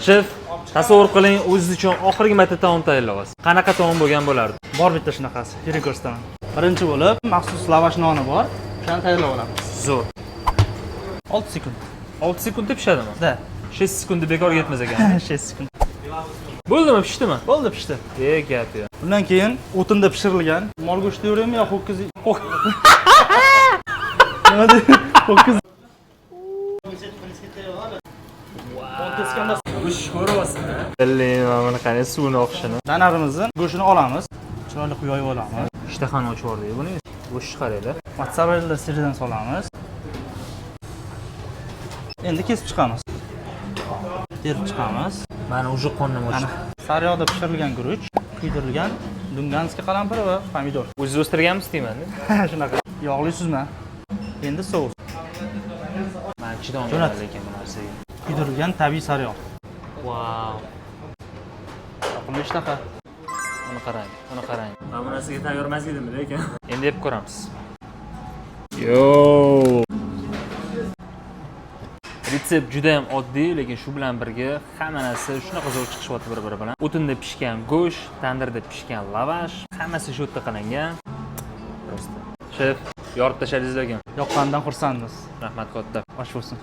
Shef, tasavvur qiling, o'zingiz uchun oxirgi marta taom tayyorlayapsiz. Qanaqa taom bo'lgan bo'lardi? Bor bitta shunaqasi. Yuring ko'rsataman. Birinchi bo'lib, maxsus lavash noni bor. O'shani tayyorlab olamiz. Zo'r. 6 sekund. 6 sekundda pishadimi? Da. 6 sekundda bekorga ketmas ekan. 6 sekund. Bo'ldimi, pishdimi? Bo'ldi, pishdi. Gap ya. Bundan keyin o'tinda pishirilgan mol go'shti yo'raymi yo ho'kiz? Nima deydi? Ho'kiz. Go'sht ko'ryapsizmi? Bilmayman, mana qanday suvni oqishini. Danarimizni go'shtini olamiz. Chiroyli yoyib olamiz. Ishtahani ochib yubordik buni. Go'sht qaranglar. Mozzarella siridan solamiz. Endi kesib chiqamiz. Terib chiqamiz. Mana уже qonnim Mana ochdi. sariyog'da pishirilgan guruch, kuydirilgan dunganskiy qalampir va pomidor. O'zingiz o'stirganmisiz deyman-da. Shunaqa. Yog'li suzma. Endi sous. Men chidolmayman lekin bu narsaga. Kuydirilgan tabiiy sariyog'. Wow. Yoqimli ishtaha. Uni qarang, uni qarang. Men bu narsaga tayyor emas edim lekin. Endi yeb ko'ramiz. Yo. Retsept juda ham oddiy, lekin shu bilan birga hamma narsa shunaqa zo'r chiqishyapti bir-biri bilan. O'tinda pishgan go'sht, tandirda pishgan lavash, hammasi shu yerda qilingan. Prosta. Shef, yorib tashladingiz lekin. Yoqqanidan xursandmiz. Rahmat katta. Osh bo'lsin.